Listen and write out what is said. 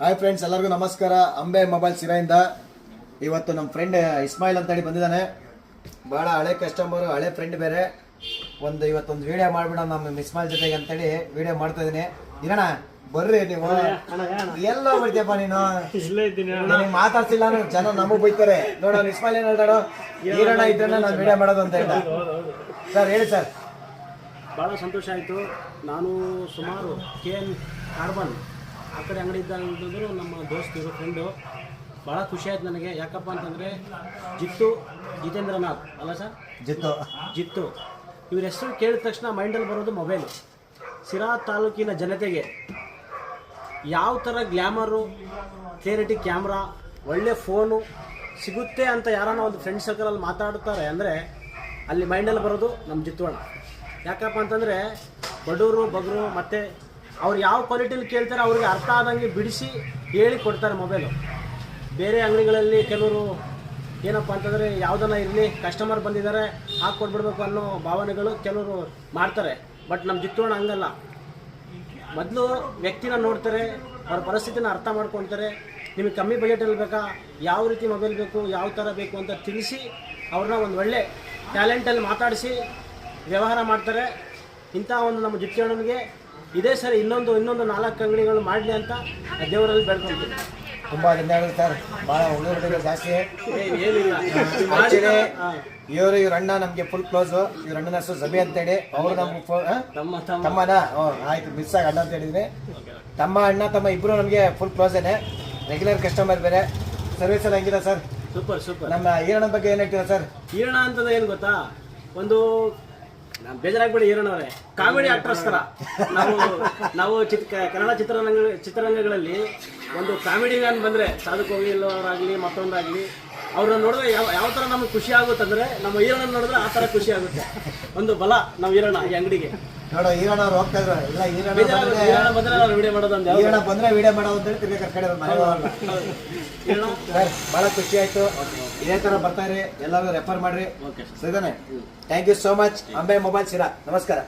Hi friends, ಎಲ್ಲರಿಗೂ ನಮಸ್ಕಾರ. Ambe mobile ಸಿರಾಯಿಂದ ಇವತ್ತು ನಮ್ಮ ಫ್ರೆಂಡ್ ಇಸ್ಮಾಯಿಲ್ ಅಂತೇಳಿ ಬಂದಿದ್ದಾನೆ. ಭಾಳ ಹಳೆ ಕಸ್ಟಮರು, ಹಳೆ ಫ್ರೆಂಡ್ ಬೇರೆ. ಇವತ್ತೊಂದು ವಿಡಿಯೋ ಮಾಡ್ಬಿಡ ನಮ್ಮ ಇಸ್ಮಾಯಿಲ್ ಜೊತೆಗೆ ಅಂತೇಳಿ ವಿಡಿಯೋ ಮಾಡ್ತಾ ಇದ್ದೀನಿ. ಇರೋಣ ಬರ್ರಿ. ನೀವು ಎಲ್ಲ ಬರ್ತೀಯಪ್ಪ ನೀನು? ನನಗೆ ಮಾತಾಡ್ಸಿಲ್ಲ ಅಂದ್ರೆ ಜನ ನಮಗ್ ಬೈತಾರೆ. ನೋಡೋ ಇಸ್ಮಾಯಿಲ್ ಏನು ಹೇಳ್ತಾಡೋ, ಇರೋಣ ಇದ್ರನ್ನ ನಾನು ವಿಡಿಯೋ ಮಾಡೋದು ಅಂತ ಹೇಳ್ದ. ಸರ್ ಹೇಳಿ ಸರ್. ಭಾಳ ಸಂತೋಷ ಆಯಿತು. ನಾನು ಸುಮಾರು KN ಕಾರ್ಬನ್ ಆ ಕಡೆ ಅಂಗಡಿ ಇದ್ದಂದ್ರು ನಮ್ಮ ದೋಸ್ತಿರು ಫ್ರೆಂಡು. ಭಾಳ ಖುಷಿ ಆಯ್ತು ನನಗೆ. ಯಾಕಪ್ಪ ಅಂತಂದರೆ ಜಿತೇಂದ್ರನಾಥ್ ಅಲ್ಲ ಸರ್, ಜಿತ್ತು ಇವ್ರ ಹೆಸರು ಕೇಳಿದ ತಕ್ಷಣ ಮೈಂಡಲ್ಲಿ ಬರೋದು ಮೊಬೈಲು. ಸಿರಾ ತಾಲೂಕಿನ ಜನತೆಗೆ ಯಾವ ಥರ ಗ್ಲ್ಯಾಮರು, ಕ್ಲಿಯರಿಟಿ ಕ್ಯಾಮ್ರಾ, ಒಳ್ಳೆ ಫೋನು ಸಿಗುತ್ತೆ ಅಂತ ಯಾರನ್ನ ಒಂದು ಫ್ರೆಂಡ್ ಸರ್ಕಲಲ್ಲಿ ಮಾತಾಡ್ತಾರೆ ಅಂದರೆ ಅಲ್ಲಿ ಮೈಂಡಲ್ಲಿ ಬರೋದು ನಮ್ಮ ಜಿತ್ತೋಣ. ಯಾಕಪ್ಪ ಅಂತಂದರೆ ಬಡವರು ಬಗ್ರು ಮತ್ತು ಅವ್ರು ಯಾವ ಕ್ವಾಲಿಟಿಲಿ ಕೇಳ್ತಾರೆ ಅವ್ರಿಗೆ ಅರ್ಥ ಆದಂಗೆ ಬಿಡಿಸಿ ಹೇಳಿ ಕೊಡ್ತಾರೆ ಮೊಬೈಲು. ಬೇರೆ ಅಂಗಡಿಗಳಲ್ಲಿ ಕೆಲವರು ಏನಪ್ಪ ಅಂತಂದರೆ ಯಾವುದನ್ನ ಇರಲಿ ಕಸ್ಟಮರ್ ಬಂದಿದ್ದಾರೆ ಹಾಕ್ಕೊಡ್ಬಿಡ್ಬೇಕು ಅನ್ನೋ ಭಾವನೆಗಳು ಕೆಲವರು ಮಾಡ್ತಾರೆ. ಬಟ್ ನಮ್ಮ ಜಿತ್ತೋಣ ಹಂಗಲ್ಲ. ಮೊದಲು ವ್ಯಕ್ತಿನ ನೋಡ್ತಾರೆ, ಅವ್ರ ಪರಿಸ್ಥಿತಿನ ಅರ್ಥ ಮಾಡ್ಕೊಳ್ತಾರೆ. ನಿಮಗೆ ಕಮ್ಮಿ ಬಜೆಟಲ್ಲಿ ಬೇಕಾ, ಯಾವ ರೀತಿ ಮೊಬೈಲ್ ಬೇಕು, ಯಾವ ಥರ ಬೇಕು ಅಂತ ತಿಳಿಸಿ ಅವ್ರನ್ನ ಒಂದು ಒಳ್ಳೆ ಟ್ಯಾಲೆಂಟಲ್ಲಿ ಮಾತಾಡಿಸಿ ವ್ಯವಹಾರ ಮಾಡ್ತಾರೆ. ಇಂಥ ಒಂದು ನಮ್ಮ ಜಿತ್ತೋಣನಿಗೆ ಇದೇ ಸರಿ ಇನ್ನೊಂದು 4 ಅಂಗಡಿಗಳು ಮಾಡಲಿ ಅಂತ ದೇವರಲ್ಲಿ ಬೇಡ್ಕೊಳ್ತೀನಿ. ತುಂಬ ಧನ್ಯವಾದ ಸರ್. ಭಾಳ ಒಳ್ಳೆ ಜಾಸ್ತಿ ಏನಿಲ್ಲ. ಇವ್ರ ಅಣ್ಣ ನಮಗೆ ಫುಲ್ ಕ್ಲೋಸು. ಇವ್ರ ಅಣ್ಣನ ಹೆಸರು ಜಬಿ ಅಂತೇಳಿ. ಅವರು ನಮ್ಗೆ ತಮ್ಮನ ಆಯ್ತು, ಮಿಸ್ ಆಗಿ ಅಣ್ಣ ಅಂತ ಹೇಳಿದ್ರಿ. ತಮ್ಮ ಇಬ್ಬರು ನಮಗೆ ಫುಲ್ ಕ್ಲೋಸೇನೆ, ರೆಗ್ಯುಲರ್ ಕಸ್ಟಮರ್ ಬೇರೆ. ಸರ್ವಿಸ್ ಎಲ್ಲ ಹೆಂಗಿದೆ ಸರ್? ಸೂಪರ್. ನಮ್ಮ ಈರಣ್ಣ ಬಗ್ಗೆ ಏನು ಹೇಳ್ತೀರಾ ಸರ್? ಈರಣ್ಣ ಅಂತಂದ್ರೆ ಏನು ಗೊತ್ತಾ, ಒಂದು ಬೇಜಾರಾಗ್ಬೇಡಿ, ಈರಣ್ಣವರೇ ಕಾಮಿಡಿ ಆಕ್ಟರ್ಸ್ ಥರ. ನಾವು ಕನ್ನಡ ಚಿತ್ರರಂಗಗಳಲ್ಲಿ ಒಂದು ಕಾಮಿಡಿ ಮ್ಯಾನ್ ಬಂದರೆ, ಸಾಧಕ್ ಹೋಗಿಲ್ಲವರಾಗಲಿ ಮತ್ತೊಂದಾಗಲಿ, ಅವ್ರನ್ನ ನೋಡಿದ್ರೆ ಯಾವ ಥರ ನಮ್ಗೆ ಖುಷಿ ಆಗುತ್ತಂದ್ರೆ ನಮ್ಮ ಈರಣ್ಣ ನೋಡಿದ್ರೆ ಆ ಥರ ಖುಷಿ ಆಗುತ್ತೆ. ಒಂದು ಬಲ ನಾವು ಈರಣ್ಣ ಈ ಅಂಗಡಿಗೆ. ನೋಡೋ ಈರಣ್ಣ ಅವ್ರು ಹೋಗ್ತಾ ಇದ್ರು. ಇಲ್ಲ ಈರಣ್ಣ ಬಂದ್ರೆ ನಾವು ವಿಡಿಯೋ ಮಾಡೋದಂದ್ರೆ ಈರಣ್ಣ ಬಂದ್ರೆ ವಿಡಿಯೋ ಮಾಡೋದು ಅಂತೇಳಿ ತಿರ್ಗಿ ಕರ್ಕಡೆ ಸರ್. ಭಾಳ ಖುಷಿ ಆಯ್ತು. ಇದೇ ಥರ ಬರ್ತಾ ಇರಿ, ಎಲ್ಲರೂ ರೆಫರ್ ಮಾಡ್ರಿ. ಸರಿತಾನೆ? Thank you so much. Ambe mobile Sira. ನಮಸ್ಕಾರ.